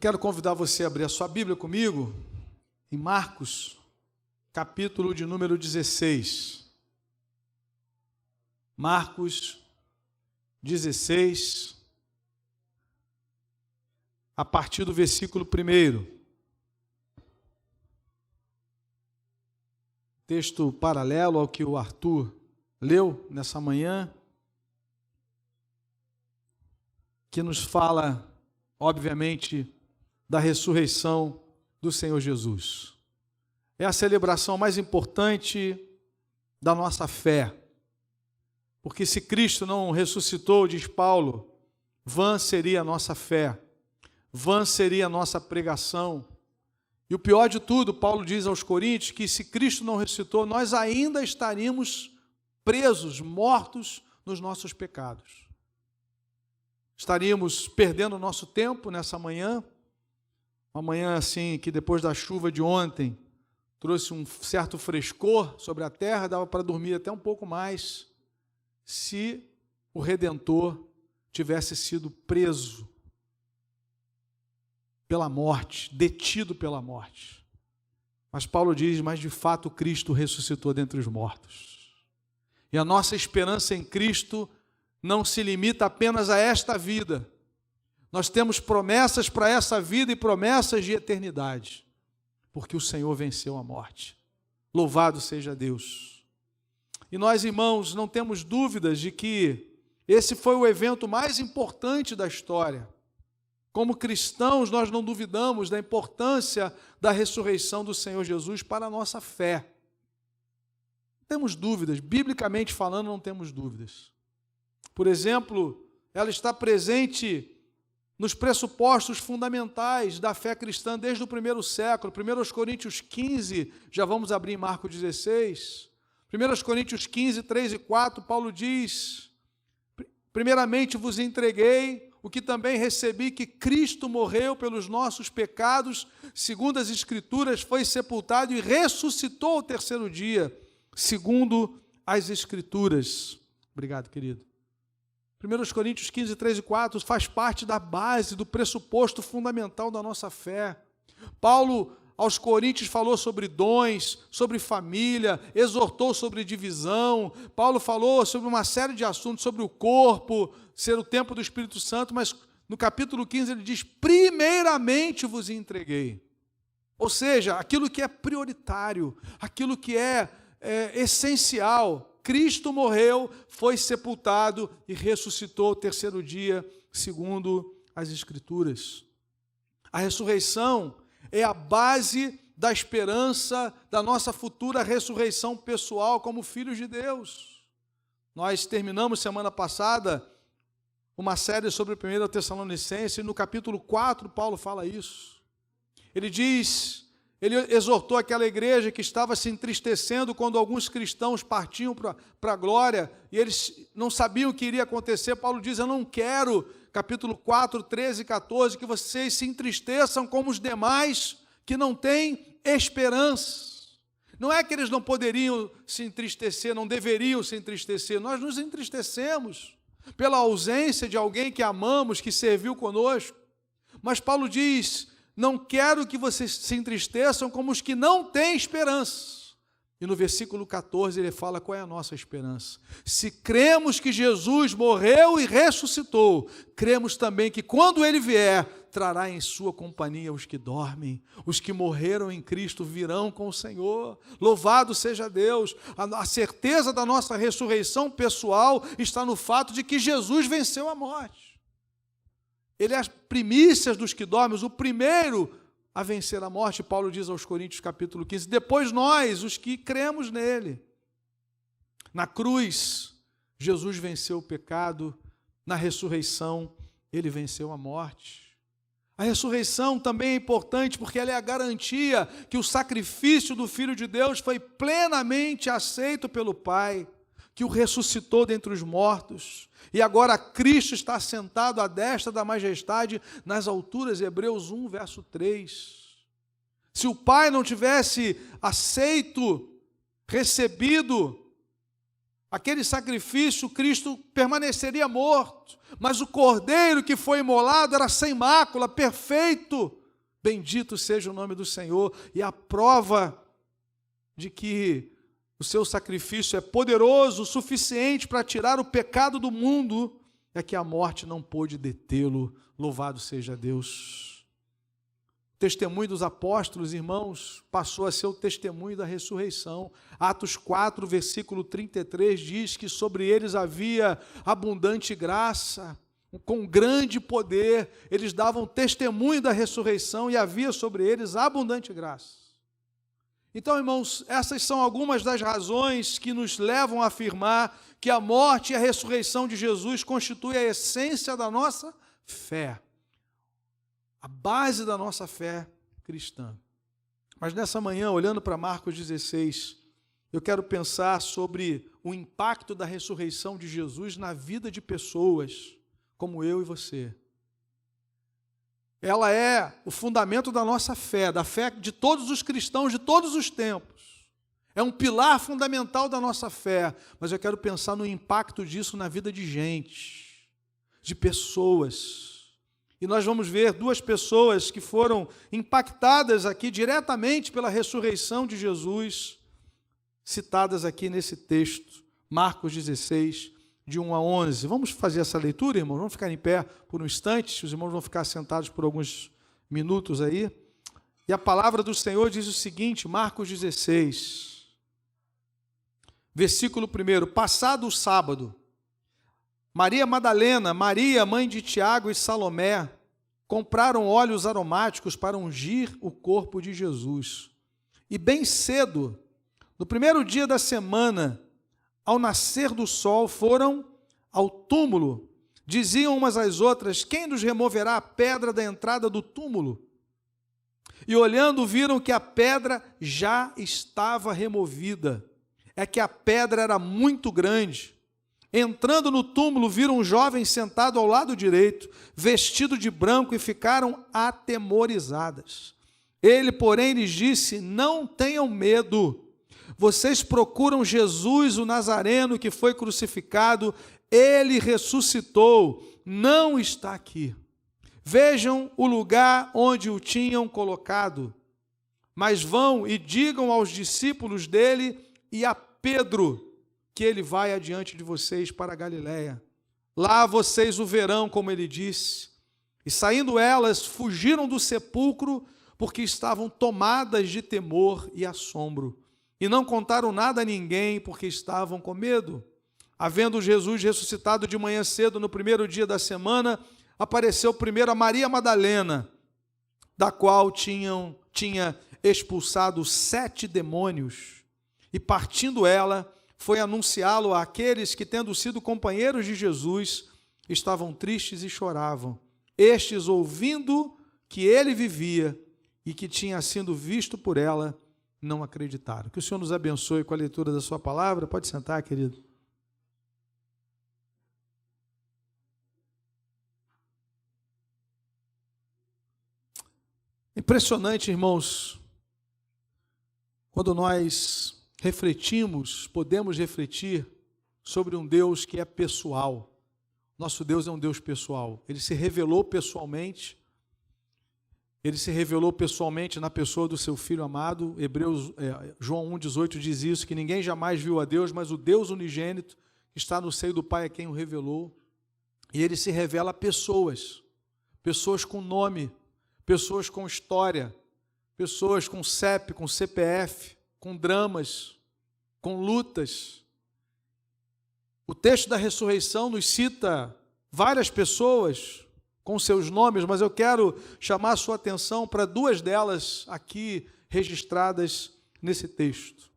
Quero convidar você a abrir a sua Bíblia comigo em Marcos, capítulo de número 16. Marcos 16, a partir do versículo 1. Texto paralelo ao que o Arthur leu nessa manhã, que nos fala, obviamente, da ressurreição do Senhor Jesus. É a celebração mais importante da nossa fé, porque se Cristo não ressuscitou, diz Paulo, vã seria a nossa fé, vã seria a nossa pregação. E o pior de tudo, Paulo diz aos Coríntios, que se Cristo não ressuscitou, nós ainda estaríamos presos, mortos nos nossos pecados. Estaríamos perdendo o nosso tempo nessa manhã, uma manhã assim que depois da chuva de ontem trouxe um certo frescor sobre a terra, dava para dormir até um pouco mais, se o Redentor tivesse sido preso pela morte, detido pela morte. Mas Paulo diz, mas de fato Cristo ressuscitou dentre os mortos. E a nossa esperança em Cristo não se limita apenas a esta vida. Nós temos promessas para essa vida e promessas de eternidade, porque o Senhor venceu a morte. Louvado seja Deus. E nós, irmãos, não temos dúvidas de que esse foi o evento mais importante da história. Como cristãos, nós não duvidamos da importância da ressurreição do Senhor Jesus para a nossa fé. Não temos dúvidas, biblicamente falando, não temos dúvidas. Por exemplo, ela está presente nos pressupostos fundamentais da fé cristã desde o primeiro século. 1 Coríntios 15, já vamos abrir em Marcos 16. 1 Coríntios 15, 3 e 4, Paulo diz, primeiramente vos entreguei o que também recebi, que Cristo morreu pelos nossos pecados, segundo as Escrituras, foi sepultado e ressuscitou ao terceiro dia, segundo as Escrituras. Obrigado, querido. 1 Coríntios 15, 3 e 4 faz parte da base, do pressuposto fundamental da nossa fé. Paulo, aos Coríntios, falou sobre dons, sobre família, exortou sobre divisão. Paulo falou sobre uma série de assuntos, sobre o corpo, ser o templo do Espírito Santo, mas no capítulo 15 ele diz, primeiramente vos entreguei. Ou seja, aquilo que é prioritário, aquilo que é essencial. Cristo morreu, foi sepultado e ressuscitou ao terceiro dia, segundo as Escrituras. A ressurreição é a base da esperança da nossa futura ressurreição pessoal como filhos de Deus. Nós terminamos semana passada uma série sobre 1 Tessalonicenses, e no capítulo 4 Paulo fala isso. Ele exortou aquela igreja que estava se entristecendo quando alguns cristãos partiam para a glória e eles não sabiam o que iria acontecer. Paulo diz, eu não quero, capítulo 4, 13 e 14, que vocês se entristeçam como os demais que não têm esperança. Não é que eles não poderiam se entristecer, não deveriam se entristecer, nós nos entristecemos pela ausência de alguém que amamos, que serviu conosco. Mas Paulo diz, não quero que vocês se entristeçam como os que não têm esperança. E no versículo 14 ele fala qual é a nossa esperança. Se cremos que Jesus morreu e ressuscitou, cremos também que quando ele vier, trará em sua companhia os que dormem. Os que morreram em Cristo virão com o Senhor. Louvado seja Deus. A certeza da nossa ressurreição pessoal está no fato de que Jesus venceu a morte. Ele é as primícias dos que dormem, o primeiro a vencer a morte, Paulo diz aos Coríntios, capítulo 15. Depois nós, os que cremos nele. Na cruz, Jesus venceu o pecado. Na ressurreição, ele venceu a morte. A ressurreição também é importante porque ela é a garantia que o sacrifício do Filho de Deus foi plenamente aceito pelo Pai, que o ressuscitou dentre os mortos. E agora Cristo está sentado à destra da majestade nas alturas, Hebreus 1, verso 3. Se o Pai não tivesse aceito, recebido aquele sacrifício, Cristo permaneceria morto, mas o cordeiro que foi imolado era sem mácula, perfeito. Bendito seja o nome do Senhor. E a prova de que o seu sacrifício é poderoso o suficiente para tirar o pecado do mundo é que a morte não pôde detê-lo. Louvado seja Deus. O testemunho dos apóstolos, irmãos, passou a ser o testemunho da ressurreição. Atos 4, versículo 33 diz que sobre eles havia abundante graça, com grande poder, eles davam testemunho da ressurreição e havia sobre eles abundante graça. Então, irmãos, essas são algumas das razões que nos levam a afirmar que a morte e a ressurreição de Jesus constituem a essência da nossa fé, a base da nossa fé cristã. Mas nessa manhã, olhando para Marcos 16, eu quero pensar sobre o impacto da ressurreição de Jesus na vida de pessoas como eu e você. Ela é o fundamento da nossa fé, da fé de todos os cristãos de todos os tempos. É um pilar fundamental da nossa fé, mas eu quero pensar no impacto disso na vida de gente, de pessoas. E nós vamos ver duas pessoas que foram impactadas aqui diretamente pela ressurreição de Jesus, citadas aqui nesse texto, Marcos 16, de 1 a 11. Vamos fazer essa leitura, irmãos? Vamos ficar em pé por um instante, os irmãos vão ficar sentados por alguns minutos aí. E a palavra do Senhor diz o seguinte, Marcos 16, versículo 1, passado o sábado, Maria Madalena, Maria, mãe de Tiago e Salomé, compraram óleos aromáticos para ungir o corpo de Jesus. E bem cedo, no primeiro dia da semana, ao nascer do sol, foram ao túmulo. Diziam umas às outras, quem nos removerá a pedra da entrada do túmulo? E olhando, viram que a pedra já estava removida. É que a pedra era muito grande. Entrando no túmulo, viram um jovem sentado ao lado direito, vestido de branco, e ficaram atemorizadas. Ele, porém, lhes disse, não tenham medo. Vocês procuram Jesus, o Nazareno, que foi crucificado. Ele ressuscitou, não está aqui. Vejam o lugar onde o tinham colocado. Mas vão e digam aos discípulos dele e a Pedro que ele vai adiante de vocês para a Galiléia. Lá vocês o verão, como ele disse. E saindo elas, fugiram do sepulcro, porque estavam tomadas de temor e assombro. E não contaram nada a ninguém, porque estavam com medo. Havendo Jesus ressuscitado de manhã cedo, no primeiro dia da semana, apareceu primeiro a Maria Madalena, da qual tinha expulsado 7 demônios. E partindo ela, foi anunciá-lo àqueles que, tendo sido companheiros de Jesus, estavam tristes e choravam. Estes, ouvindo que ele vivia e que tinha sido visto por ela, não acreditaram. Que o Senhor nos abençoe com a leitura da sua palavra. Pode sentar, querido. Impressionante, irmãos, quando nós refletimos, podemos refletir sobre um Deus que é pessoal. Nosso Deus é um Deus pessoal. Ele se revelou pessoalmente. Ele se revelou pessoalmente na pessoa do seu Filho amado. João 1,18 diz isso, que ninguém jamais viu a Deus, mas o Deus unigênito que está no seio do Pai é quem o revelou. E ele se revela a pessoas, pessoas com nome, pessoas com história, pessoas com CEP, com CPF, com dramas, com lutas. O texto da ressurreição nos cita várias pessoas com seus nomes, mas eu quero chamar a sua atenção para 2 delas aqui registradas nesse texto.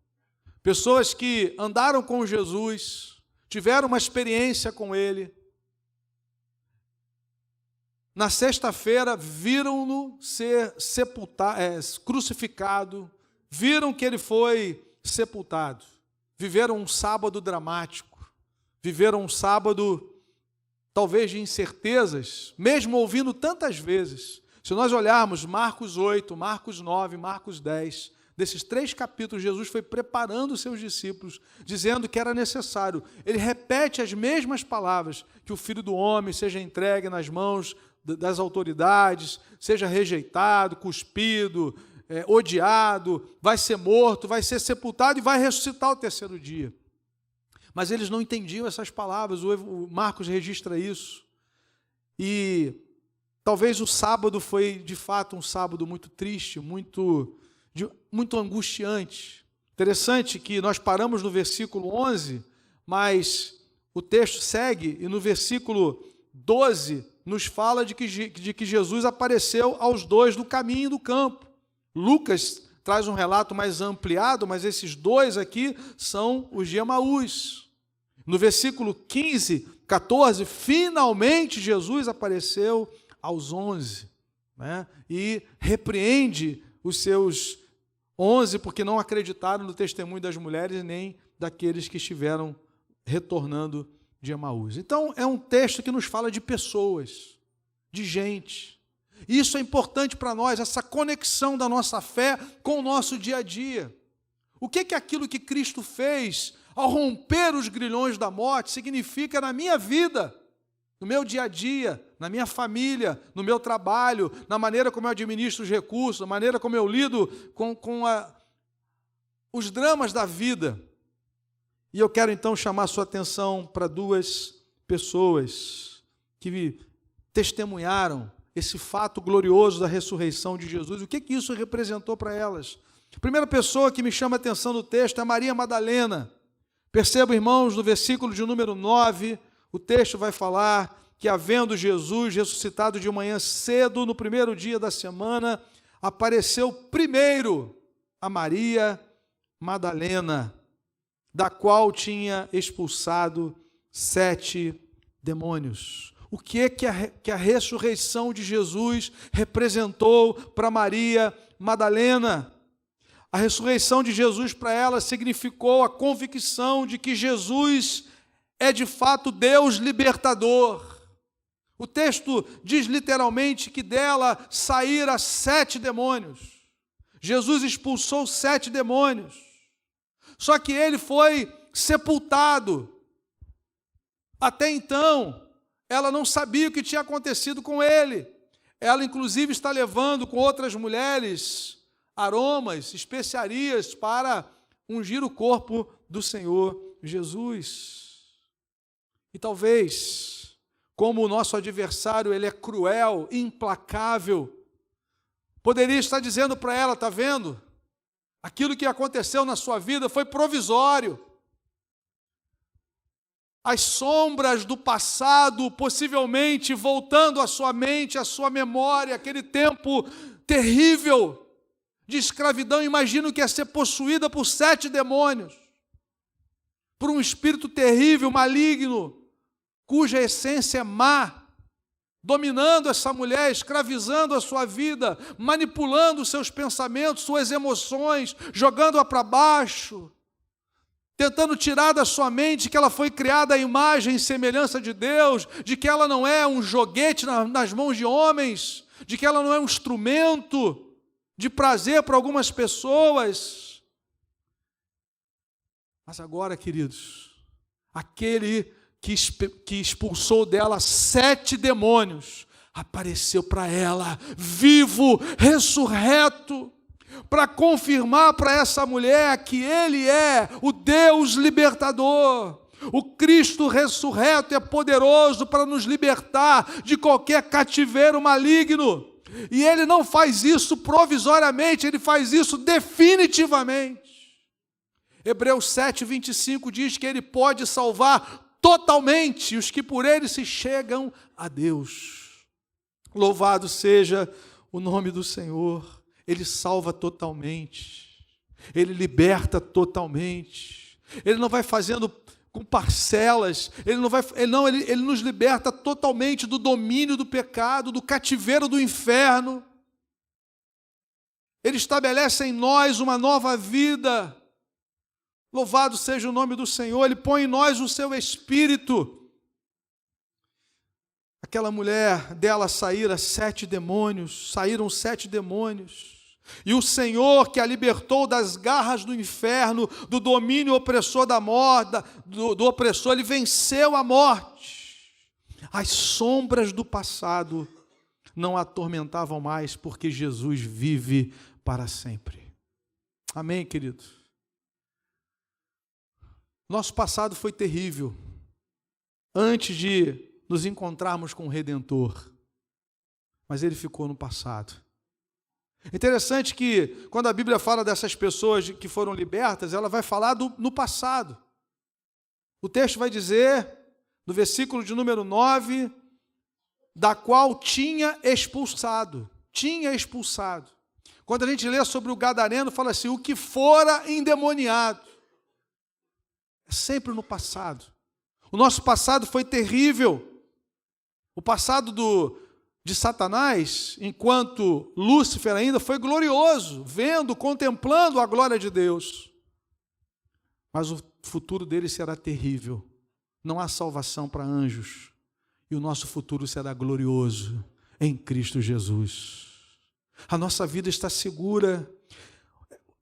Pessoas que andaram com Jesus, tiveram uma experiência com ele. Na sexta-feira, viram-no ser crucificado, viram que ele foi sepultado. Viveram um sábado dramático, viveram um sábado talvez de incertezas, mesmo ouvindo tantas vezes. Se nós olharmos Marcos 8, Marcos 9, Marcos 10, desses 3 capítulos, Jesus foi preparando os seus discípulos, dizendo que era necessário. Ele repete as mesmas palavras, que o Filho do Homem seja entregue nas mãos das autoridades, seja rejeitado, cuspido, odiado, vai ser morto, vai ser sepultado e vai ressuscitar ao 3º dia. Mas eles não entendiam essas palavras, o Marcos registra isso. E talvez o sábado foi, de fato, um sábado muito triste, muito angustiante. Interessante que nós paramos no versículo 11, mas o texto segue e no versículo 12 nos fala de que Jesus apareceu aos 2 no caminho do campo. Lucas traz um relato mais ampliado, mas esses 2 aqui são os de Emaús. No versículo 15, 14, finalmente Jesus apareceu aos 11, né? E repreende os seus 11, porque não acreditaram no testemunho das mulheres, nem daqueles que estiveram retornando de Emaús. Então, é um texto que nos fala de pessoas, de gente. E isso é importante para nós, essa conexão da nossa fé com o nosso dia a dia. O que é aquilo que Cristo fez ao romper os grilhões da morte significa na minha vida, no meu dia a dia, na minha família, no meu trabalho, na maneira como eu administro os recursos, na maneira como eu lido com os dramas da vida. E eu quero então chamar a sua atenção para 2 pessoas que testemunharam esse fato glorioso da ressurreição de Jesus. O que isso representou para elas? A primeira pessoa que me chama a atenção no texto é Maria Madalena. Percebam, irmãos, no versículo de número 9, o texto vai falar que, havendo Jesus ressuscitado de manhã cedo, no primeiro dia da semana, apareceu primeiro a Maria Madalena, da qual tinha expulsado 7 demônios. O que é que a ressurreição de Jesus representou para Maria Madalena? A ressurreição de Jesus para ela significou a convicção de que Jesus é de fato Deus libertador. O texto diz literalmente que dela saíram 7 demônios. Jesus expulsou 7 demônios. Só que ele foi sepultado. Até então, ela não sabia o que tinha acontecido com ele. Ela, inclusive, está levando com outras mulheres aromas, especiarias para ungir o corpo do Senhor Jesus. E talvez, como o nosso adversário ele é cruel, implacável, poderia estar dizendo para ela, está vendo? Aquilo que aconteceu na sua vida foi provisório. As sombras do passado, possivelmente voltando à sua mente, à sua memória, aquele tempo terrível de escravidão, imagino que é ser possuída por 7 demônios, por um espírito terrível, maligno, cuja essência é má, dominando essa mulher, escravizando a sua vida, manipulando os seus pensamentos, suas emoções, jogando-a para baixo, tentando tirar da sua mente que ela foi criada à imagem e semelhança de Deus, de que ela não é um joguete nas mãos de homens, de que ela não é um instrumento de prazer para algumas pessoas. Mas agora, queridos, aquele que expulsou dela 7 demônios, apareceu para ela, vivo, ressurreto, para confirmar para essa mulher que Ele é o Deus libertador. O Cristo ressurreto é poderoso para nos libertar de qualquer cativeiro maligno. E Ele não faz isso provisoriamente, Ele faz isso definitivamente. Hebreus 7:25 diz que Ele pode salvar totalmente os que por Ele se chegam a Deus. Louvado seja o nome do Senhor. Ele salva totalmente, Ele liberta totalmente, Ele não vai fazendo com parcelas, Ele nos liberta totalmente do domínio do pecado, do cativeiro do inferno. Ele estabelece em nós uma nova vida. Louvado seja o nome do Senhor, Ele põe em nós o seu Espírito. Aquela mulher, dela saíram 7 demônios, E o Senhor que a libertou das garras do inferno, do domínio opressor da morte, do opressor, ele venceu a morte. As sombras do passado não a atormentavam mais, porque Jesus vive para sempre. Amém, querido? Nosso passado foi terrível, antes de nos encontrarmos com o Redentor, mas ele ficou no passado. Interessante que, quando a Bíblia fala dessas pessoas que foram libertas, ela vai falar no passado. O texto vai dizer, no versículo de número 9, da qual tinha expulsado. Tinha expulsado. Quando a gente lê sobre o gadareno, fala assim, o que fora endemoniado. É sempre no passado. O nosso passado foi terrível. O passado de Satanás, enquanto Lúcifer ainda, foi glorioso, vendo, contemplando a glória de Deus. Mas o futuro dele será terrível. Não há salvação para anjos. E o nosso futuro será glorioso em Cristo Jesus. A nossa vida está segura.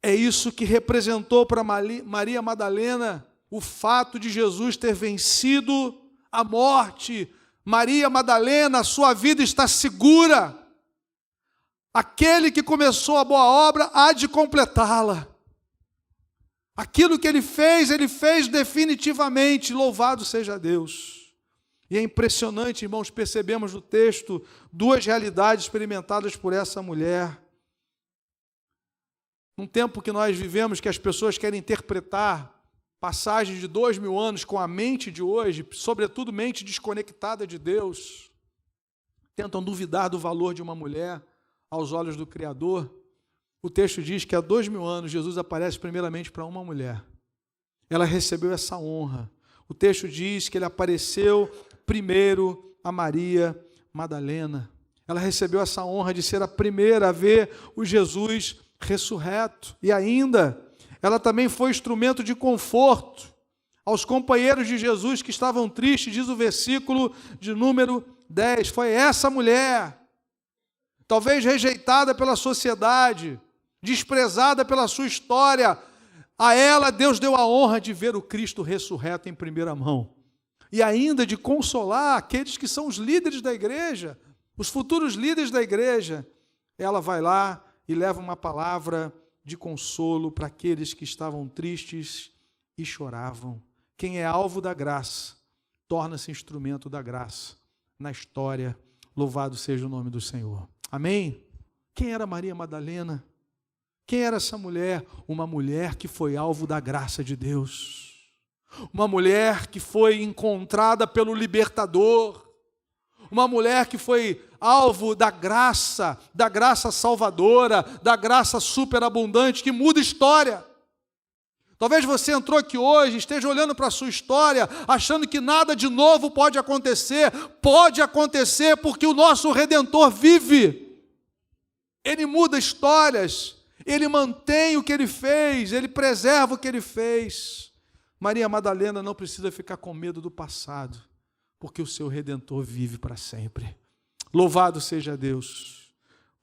É isso que representou para Maria Madalena o fato de Jesus ter vencido a morte. Maria Madalena, a sua vida está segura. Aquele que começou a boa obra há de completá-la. Aquilo que ele fez definitivamente. Louvado seja Deus. E é impressionante, irmãos, percebemos no texto duas realidades experimentadas por essa mulher. Num tempo que nós vivemos, que as pessoas querem interpretar passagens de 2000 anos com a mente de hoje, sobretudo mente desconectada de Deus, tentam duvidar do valor de uma mulher aos olhos do Criador. O texto diz que há 2000 anos Jesus aparece primeiramente para uma mulher. Ela recebeu essa honra. O texto diz que ele apareceu primeiro a Maria Madalena. Ela recebeu essa honra de ser a primeira a ver o Jesus ressurreto. E ainda, ela também foi instrumento de conforto aos companheiros de Jesus que estavam tristes, diz o versículo de número 10. Foi essa mulher, talvez rejeitada pela sociedade, desprezada pela sua história, a ela Deus deu a honra de ver o Cristo ressurreto em primeira mão. E ainda de consolar aqueles que são os líderes da igreja, os futuros líderes da igreja. Ela vai lá e leva uma palavra de consolo para aqueles que estavam tristes e choravam. Quem é alvo da graça, torna-se instrumento da graça na história. Louvado seja o nome do Senhor. Amém? Quem era Maria Madalena? Quem era essa mulher? Uma mulher que foi alvo da graça de Deus. Uma mulher que foi encontrada pelo libertador. Uma mulher que foi alvo da graça salvadora, da graça superabundante, que muda história. Talvez você entrou aqui hoje, esteja olhando para a sua história, achando que nada de novo pode acontecer. Pode acontecer porque o nosso Redentor vive. Ele muda histórias, ele mantém o que ele fez, ele preserva o que ele fez. Maria Madalena não precisa ficar com medo do passado, porque o seu Redentor vive para sempre. Louvado seja Deus.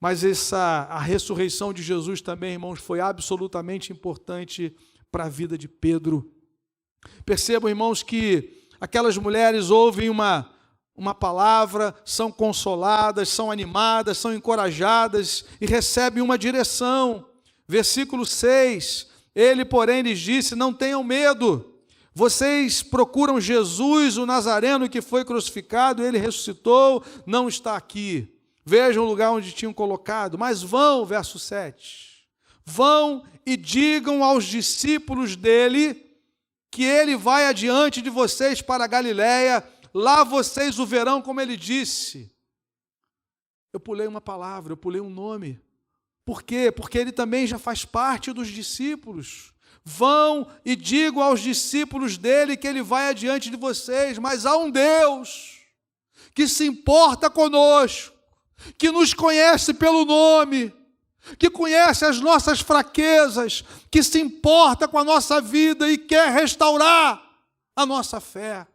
Mas a ressurreição de Jesus também, irmãos, foi absolutamente importante para a vida de Pedro. Percebam, irmãos, que aquelas mulheres ouvem uma palavra, são consoladas, são animadas, são encorajadas e recebem uma direção. Versículo 6, ele, porém, lhes disse, não tenham medo, vocês procuram Jesus, o Nazareno que foi crucificado, ele ressuscitou, não está aqui. Vejam o lugar onde tinham colocado, mas vão, verso 7, vão e digam aos discípulos dele que ele vai adiante de vocês para a Galiléia, lá vocês o verão, como ele disse. Eu pulei uma palavra, eu pulei um nome. Por quê? Porque ele também já faz parte dos discípulos. Vão e digam aos discípulos dele que ele vai adiante de vocês, mas há um Deus que se importa conosco, que nos conhece pelo nome, que conhece as nossas fraquezas, que se importa com a nossa vida e quer restaurar a nossa fé.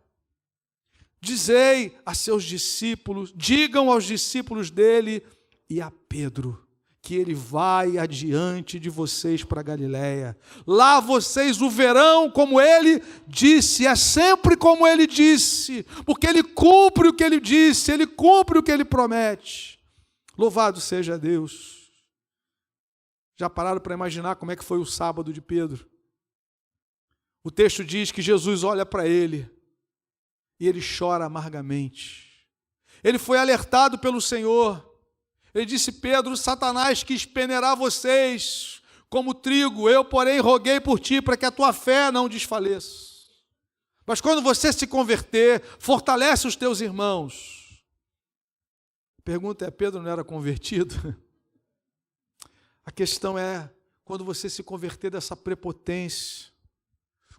Dizei a seus discípulos, digam aos discípulos dele e a Pedro, que ele vai adiante de vocês para Galiléia. Lá vocês o verão como ele disse, é sempre como ele disse, porque ele cumpre o que ele disse, ele cumpre o que ele promete. Louvado seja Deus. Já pararam para imaginar como é que foi o sábado de Pedro? O texto diz que Jesus olha para ele e ele chora amargamente. Ele foi alertado pelo Senhor. Ele disse: Pedro, Satanás quis peneirar vocês como trigo, eu, porém, roguei por ti para que a tua fé não desfaleça. Mas quando você se converter, fortalece os teus irmãos. A pergunta é: Pedro não era convertido? A questão é, quando você se converter dessa prepotência,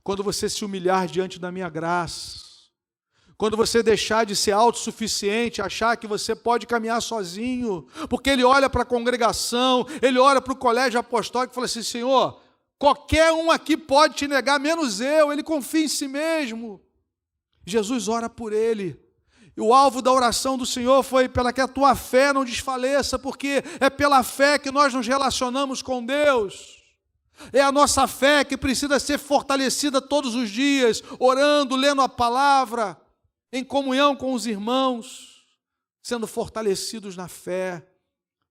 quando você se humilhar diante da minha graça, quando você deixar de ser autossuficiente, achar que você pode caminhar sozinho, porque ele olha para a congregação, ele olha para o colégio apostólico e fala assim: Senhor, qualquer um aqui pode te negar, menos eu. Ele confia em si mesmo. Jesus ora por ele. E o alvo da oração do Senhor foi para que a tua fé não desfaleça, porque é pela fé que nós nos relacionamos com Deus. É a nossa fé que precisa ser fortalecida todos os dias, orando, lendo a palavra, em comunhão com os irmãos, sendo fortalecidos na fé,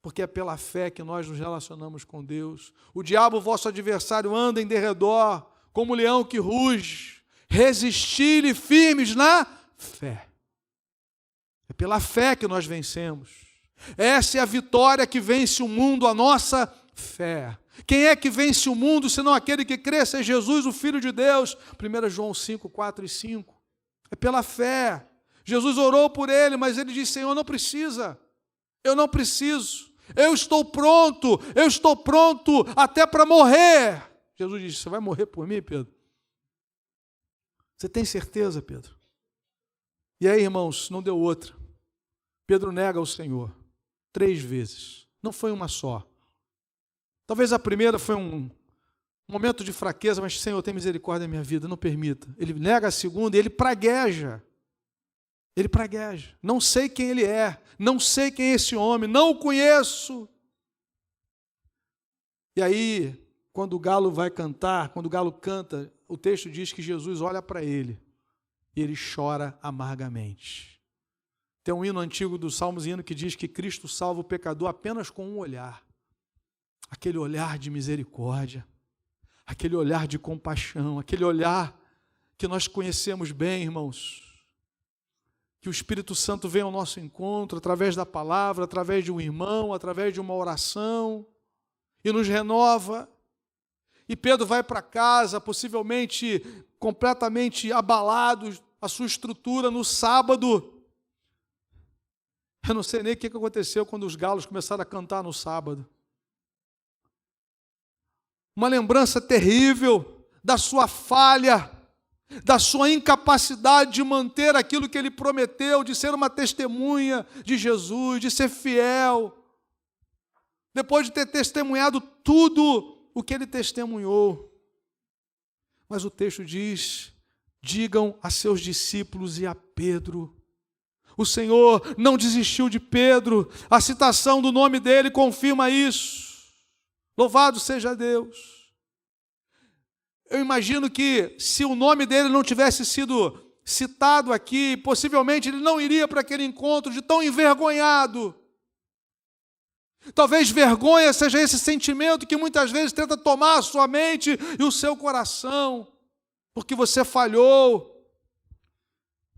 porque é pela fé que nós nos relacionamos com Deus. O diabo, vosso adversário, anda em derredor, como leão que ruge. Resisti-lhe firmes na fé. É pela fé que nós vencemos. Essa é a vitória que vence o mundo, a nossa fé. Quem é que vence o mundo, senão aquele que crê ser Jesus, o Filho de Deus? 1 João 5, 4 e 5. É pela fé. Jesus orou por ele, mas ele disse: Senhor, não precisa. Eu não preciso. Eu estou pronto até para morrer. Jesus disse: você vai morrer por mim, Pedro? Você tem certeza, Pedro? E aí, irmãos, não deu outra. Pedro nega o Senhor 3 vezes. Não foi uma só. Talvez a primeira foi um momento de fraqueza, mas Senhor, tem misericórdia da minha vida, não permita. Ele nega a segunda e ele pragueja. Ele pragueja. Não sei quem ele é, não sei quem é esse homem, não o conheço. E aí, quando o galo vai cantar, quando o galo canta, o texto diz que Jesus olha para ele e ele chora amargamente. Tem um hino antigo do Salmos, hino que diz que Cristo salva o pecador apenas com um olhar. Aquele olhar de misericórdia, aquele olhar de compaixão, aquele olhar que nós conhecemos bem, irmãos. Que o Espírito Santo venha ao nosso encontro através da palavra, através de um irmão, através de uma oração, e nos renova. E Pedro vai para casa, possivelmente completamente abalado, a sua estrutura no sábado. Eu não sei nem o que aconteceu quando os galos começaram a cantar no sábado. Uma lembrança terrível da sua falha, da sua incapacidade de manter aquilo que ele prometeu, de ser uma testemunha de Jesus, de ser fiel. Depois de ter testemunhado tudo o que ele testemunhou. Mas o texto diz: digam a seus discípulos e a Pedro. O Senhor não desistiu de Pedro. A citação do nome dele confirma isso. Louvado seja Deus. Eu imagino que se o nome dele não tivesse sido citado aqui, possivelmente ele não iria para aquele encontro de tão envergonhado. Talvez vergonha seja esse sentimento que muitas vezes tenta tomar a sua mente e o seu coração, porque você falhou.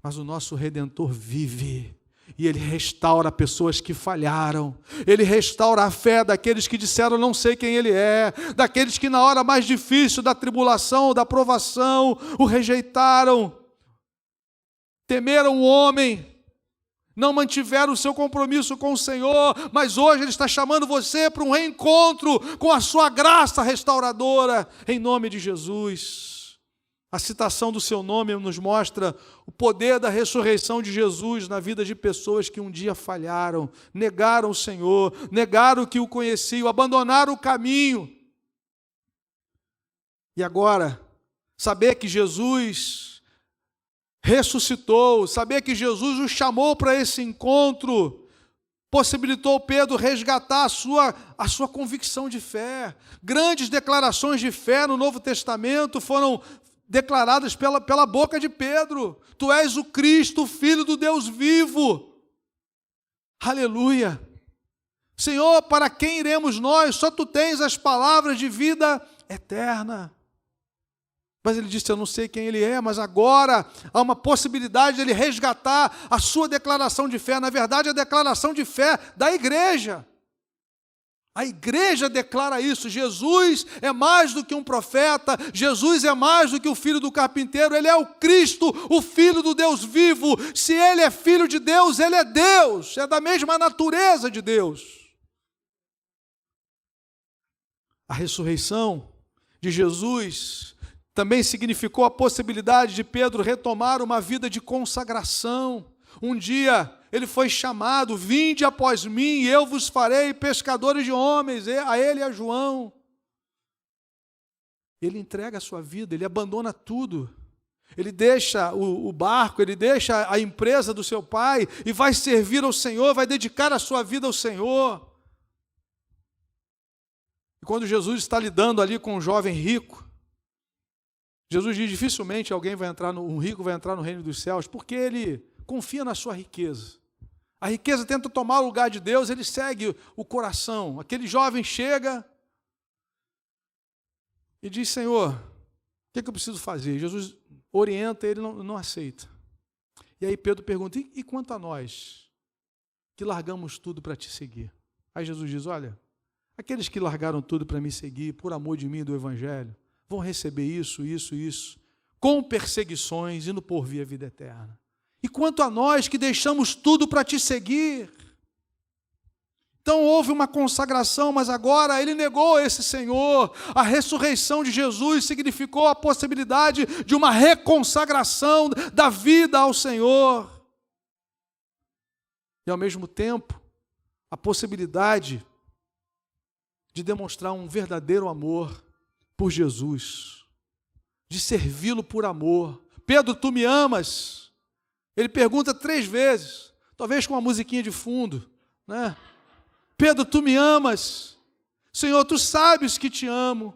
Mas o nosso Redentor vive. E Ele restaura pessoas que falharam. Ele restaura a fé daqueles que disseram não sei quem Ele é. Daqueles que na hora mais difícil da tribulação, da provação, o rejeitaram. Temeram o homem. Não mantiveram o seu compromisso com o Senhor. Mas hoje Ele está chamando você para um reencontro com a sua graça restauradora. Em nome de Jesus. A citação do seu nome nos mostra o poder da ressurreição de Jesus na vida de pessoas que um dia falharam, negaram o Senhor, negaram que o conheciam, abandonaram o caminho. E agora, saber que Jesus ressuscitou, saber que Jesus os chamou para esse encontro, possibilitou Pedro resgatar a sua convicção de fé. Grandes declarações de fé no Novo Testamento foram declaradas pela boca de Pedro. Tu és o Cristo, o Filho do Deus vivo. Aleluia. Senhor, para quem iremos nós? Só tu tens as palavras de vida eterna. Mas ele disse, eu não sei quem ele é, mas agora há uma possibilidade de ele resgatar a sua declaração de fé. Na verdade, a declaração de fé da igreja. A igreja declara isso. Jesus é mais do que um profeta. Jesus é mais do que o filho do carpinteiro. Ele é o Cristo, o Filho do Deus vivo. Se ele é filho de Deus, ele é Deus. É da mesma natureza de Deus. A ressurreição de Jesus também significou a possibilidade de Pedro retomar uma vida de consagração. Um dia ele foi chamado, vinde após mim, e eu vos farei pescadores de homens, a ele e a João. Ele entrega a sua vida, ele abandona tudo. Ele deixa o barco, ele deixa a empresa do seu pai e vai servir ao Senhor, vai dedicar a sua vida ao Senhor. E quando Jesus está lidando ali com um jovem rico, Jesus diz, dificilmente um rico vai entrar no reino dos céus, porque ele confia na sua riqueza. A riqueza tenta tomar o lugar de Deus, ele segue o coração. Aquele jovem chega e diz, Senhor, o que eu preciso fazer? Jesus orienta, ele não aceita. E aí Pedro pergunta, e quanto a nós, que largamos tudo para te seguir? Aí Jesus diz, olha, aqueles que largaram tudo para me seguir, por amor de mim e do Evangelho, vão receber isso, com perseguições e no porvir a vida eterna. E quanto a nós que deixamos tudo para te seguir. Então houve uma consagração, mas agora ele negou esse Senhor. A ressurreição de Jesus significou a possibilidade de uma reconsagração da vida ao Senhor. E ao mesmo tempo, a possibilidade de demonstrar um verdadeiro amor por Jesus, de servi-lo por amor. Pedro, tu me amas? Ele pergunta 3 vezes, talvez com uma musiquinha de fundo, né? Pedro, tu me amas? Senhor, tu sabes que te amo.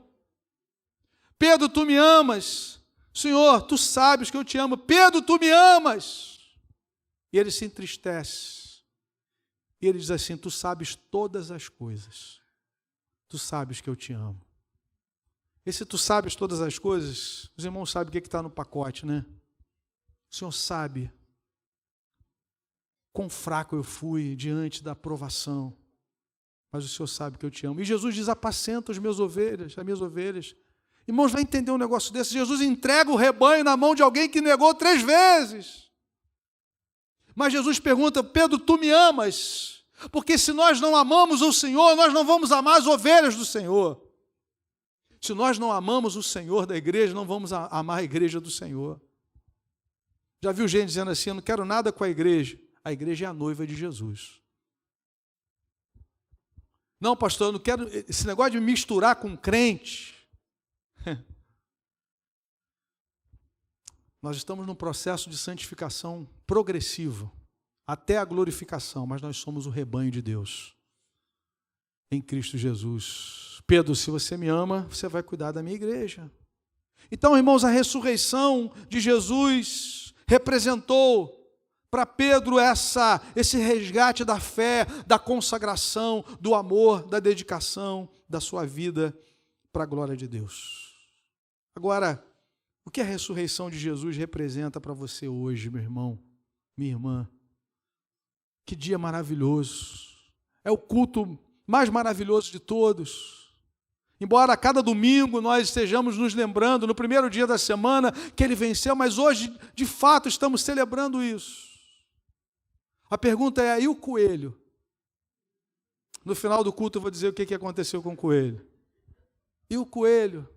Pedro, tu me amas? Senhor, tu sabes que eu te amo. Pedro, tu me amas? E ele se entristece. E ele diz assim, tu sabes todas as coisas. Tu sabes que eu te amo. E se tu sabes todas as coisas, os irmãos sabem o que está no pacote, né? O Senhor sabe quão fraco eu fui diante da provação, mas o Senhor sabe que eu te amo. E Jesus diz, apacenta as minhas ovelhas. Irmãos, vai entender um negócio desse? Jesus entrega o rebanho na mão de alguém que negou 3 vezes. Mas Jesus pergunta, Pedro, tu me amas? Porque se nós não amamos o Senhor, nós não vamos amar as ovelhas do Senhor. Se nós não amamos o Senhor da igreja, não vamos amar a igreja do Senhor. Já viu gente dizendo assim, eu não quero nada com a igreja. A igreja é a noiva de Jesus. Não, pastor, eu não quero esse negócio de misturar com crente. Nós estamos num processo de santificação progressivo, até a glorificação, mas nós somos o rebanho de Deus, em Cristo Jesus. Pedro, se você me ama, você vai cuidar da minha igreja. Então, irmãos, a ressurreição de Jesus representou para Pedro esse resgate da fé, da consagração, do amor, da dedicação da sua vida para a glória de Deus. Agora, o que a ressurreição de Jesus representa para você hoje, meu irmão, minha irmã? Que dia maravilhoso! É o culto mais maravilhoso de todos. Embora a cada domingo nós estejamos nos lembrando, no primeiro dia da semana, que ele venceu, mas hoje, de fato, estamos celebrando isso. A pergunta é, e o coelho? No final do culto eu vou dizer o que aconteceu com o coelho. E o coelho?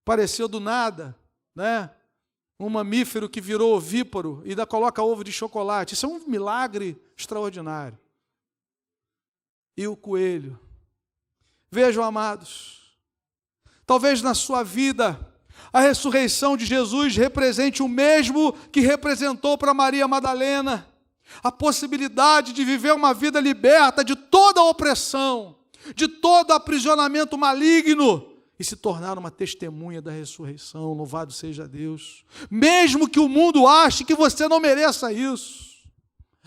Apareceu do nada, né? Um mamífero que virou ovíparo e ainda coloca ovo de chocolate. Isso é um milagre extraordinário. E o coelho? Vejam, amados, talvez na sua vida a ressurreição de Jesus represente o mesmo que representou para Maria Madalena. a possibilidade de viver uma vida liberta de toda opressão, de todo aprisionamento maligno, e se tornar uma testemunha da ressurreição. Louvado seja Deus. Mesmo que o mundo ache que você não mereça isso.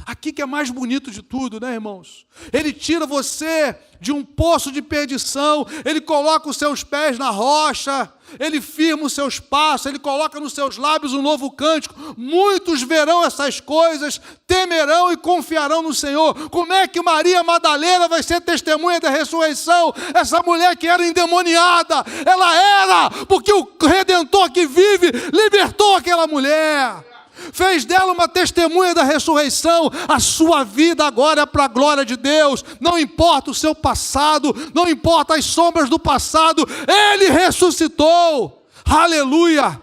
Aqui que é mais bonito de tudo, né, irmãos? Ele tira você de um poço de perdição, ele coloca os seus pés na rocha, ele firma os seus passos, ele coloca nos seus lábios um novo cântico. Muitos verão essas coisas, temerão e confiarão no Senhor. Como é que Maria Madalena vai ser testemunha da ressurreição? Essa mulher que era endemoniada, ela era, porque o Redentor que vive libertou aquela mulher. Fez dela uma testemunha da ressurreição. A sua vida agora é para a glória de Deus. Não importa o seu passado, não importa as sombras do passado, Ele ressuscitou. Aleluia!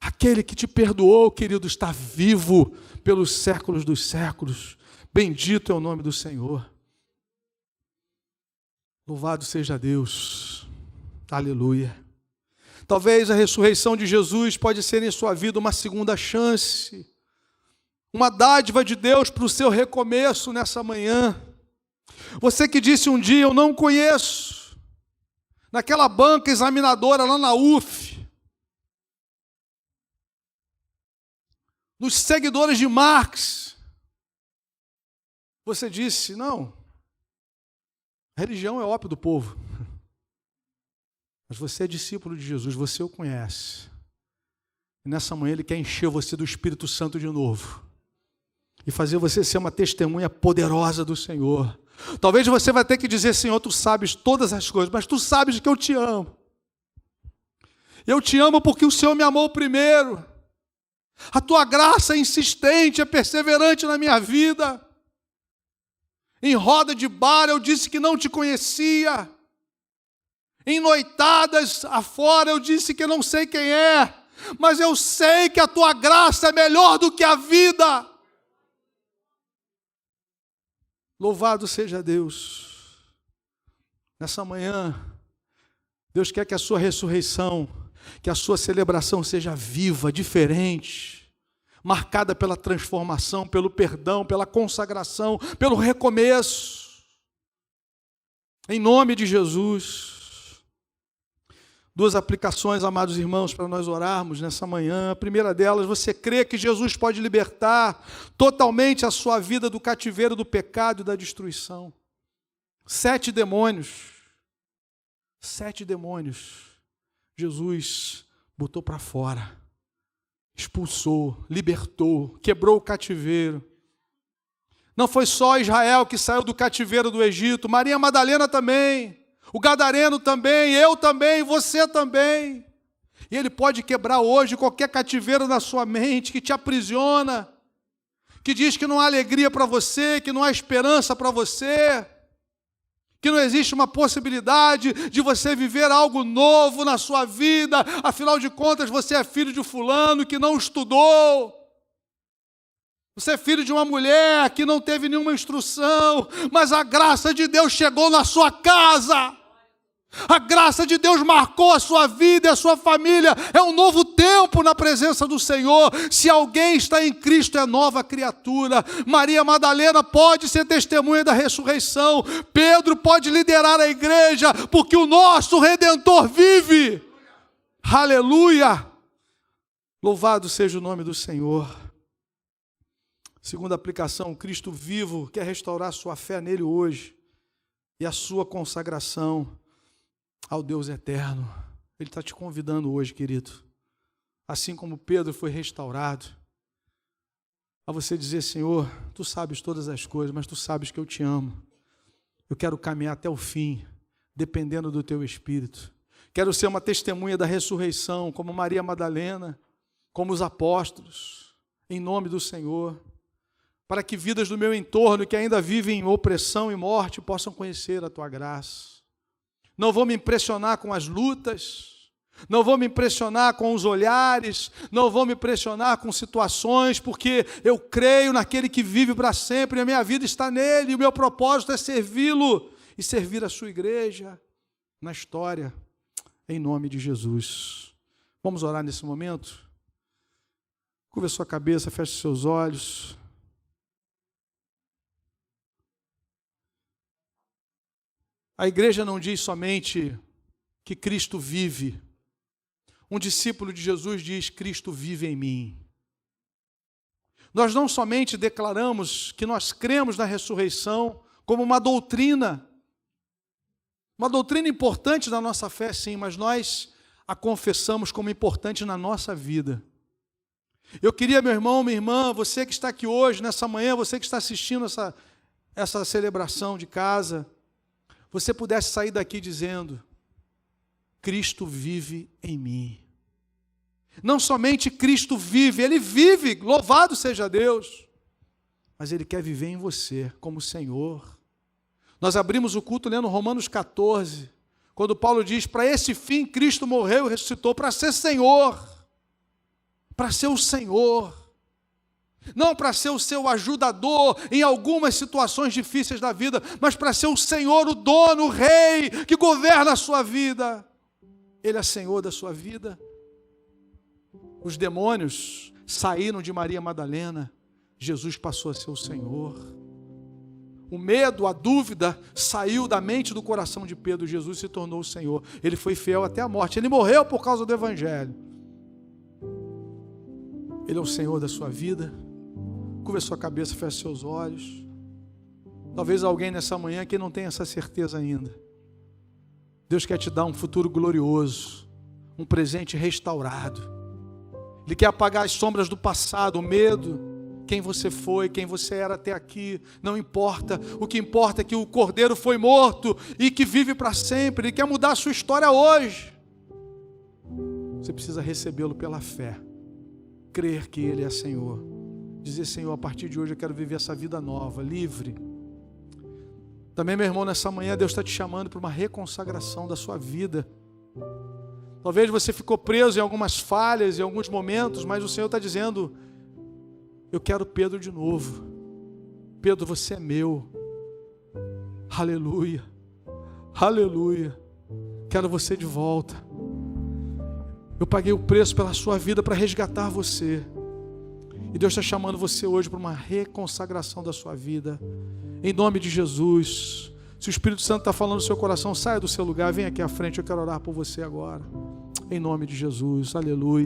Aquele que te perdoou, querido, está vivo pelos séculos dos séculos. Bendito é o nome do Senhor. Louvado seja Deus. Aleluia. Talvez a ressurreição de Jesus pode ser em sua vida uma segunda chance, uma dádiva de Deus para o seu recomeço nessa manhã. Você que disse um dia, eu não conheço, naquela banca examinadora lá na UF, dos seguidores de Marx, você disse, não, a religião é ópio do povo. Mas você é discípulo de Jesus, você o conhece. E nessa manhã Ele quer encher você do Espírito Santo de novo. E fazer você ser uma testemunha poderosa do Senhor. Talvez você vai ter que dizer, Senhor, Tu sabes todas as coisas, mas Tu sabes que eu te amo. Eu te amo porque o Senhor me amou primeiro. A Tua graça é insistente, é perseverante na minha vida. Em roda de bar eu disse que não Te conhecia. Em noitadas afora eu disse que eu não sei quem é, mas eu sei que a Tua graça é melhor do que a vida. Louvado seja Deus. Nessa manhã, Deus quer que a sua ressurreição, que a sua celebração seja viva, diferente, marcada pela transformação, pelo perdão, pela consagração, pelo recomeço. Em nome de Jesus. Duas aplicações, amados irmãos, para nós orarmos nessa manhã. A primeira delas, você crê que Jesus pode libertar totalmente a sua vida do cativeiro do pecado e da destruição. 7 demônios, Jesus botou para fora, expulsou, libertou, quebrou o cativeiro. Não foi só Israel que saiu do cativeiro do Egito, Maria Madalena também. O gadareno também, eu também, você também. E Ele pode quebrar hoje qualquer cativeiro na sua mente que te aprisiona, que diz que não há alegria para você, que não há esperança para você, que não existe uma possibilidade de você viver algo novo na sua vida. Afinal de contas, você é filho de fulano que não estudou. Você é filho de uma mulher que não teve nenhuma instrução, mas a graça de Deus chegou na sua casa. A graça de Deus marcou a sua vida e a sua família. É um novo tempo na presença do Senhor. Se alguém está em Cristo, é nova criatura. Maria Madalena pode ser testemunha da ressurreição. Pedro pode liderar a igreja, porque o nosso Redentor vive. Aleluia! Louvado seja o nome do Senhor. Segunda aplicação, Cristo vivo quer restaurar a sua fé nele hoje e a sua consagração ao Deus eterno. Ele está te convidando hoje, querido, assim como Pedro foi restaurado, a você dizer, Senhor, Tu sabes todas as coisas, mas Tu sabes que eu te amo. Eu quero caminhar até o fim, dependendo do Teu Espírito. Quero ser uma testemunha da ressurreição, como Maria Madalena, como os apóstolos, em nome do Senhor, para que vidas do meu entorno que ainda vivem em opressão e morte possam conhecer a Tua graça. Não vou me impressionar com as lutas, não vou me impressionar com os olhares, não vou me impressionar com situações, porque eu creio naquele que vive para sempre, e a minha vida está nele, e o meu propósito é servi-lo e servir a sua igreja na história, em nome de Jesus. Vamos orar nesse momento? Curva a sua cabeça, feche seus olhos. A igreja não diz somente que Cristo vive. Um discípulo de Jesus diz: Cristo vive em mim. Nós não somente declaramos que nós cremos na ressurreição como uma doutrina importante da nossa fé, sim, mas nós a confessamos como importante na nossa vida. Eu queria, meu irmão, minha irmã, você que está aqui hoje, nessa manhã, você que está assistindo essa celebração de casa, você pudesse sair daqui dizendo: Cristo vive em mim. Não somente Cristo vive, Ele vive, louvado seja Deus, mas Ele quer viver em você como Senhor. Nós abrimos o culto lendo Romanos 14, quando Paulo diz: para esse fim Cristo morreu e ressuscitou, para ser Senhor, para ser o Senhor, não para ser o seu ajudador em algumas situações difíceis da vida, mas para ser o Senhor, o dono, o rei, que governa a sua vida. Ele é Senhor da sua vida. Os demônios saíram de Maria Madalena, Jesus passou a ser o Senhor. O medo, a dúvida saiu da mente e do coração de Pedro, Jesus se tornou o Senhor. Ele foi fiel até a morte, ele morreu por causa do Evangelho. Ele é o Senhor da sua vida. Curva a sua cabeça, feche seus olhos. Talvez alguém nessa manhã que não tenha essa certeza ainda. Deus quer te dar um futuro glorioso, um presente restaurado. Ele quer apagar as sombras do passado, o medo, quem você foi, quem você era até aqui, não importa. O que importa é que o Cordeiro foi morto e que vive para sempre. Ele quer mudar a sua história hoje. Você precisa recebê-lo pela fé, crer que Ele é Senhor. Dizer: Senhor, a partir de hoje eu quero viver essa vida nova, livre. Também, meu irmão, nessa manhã Deus está te chamando para uma reconsagração da sua vida. Talvez você ficou preso em algumas falhas, em alguns momentos, mas o Senhor está dizendo: eu quero Pedro de novo. Pedro, você é meu. Aleluia, aleluia. Quero você de volta. Eu paguei o preço pela sua vida para resgatar você. E Deus está chamando você hoje para uma reconsagração da sua vida. Em nome de Jesus. Se o Espírito Santo está falando no seu coração, saia do seu lugar, vem aqui à frente, eu quero orar por você agora. Em nome de Jesus, aleluia.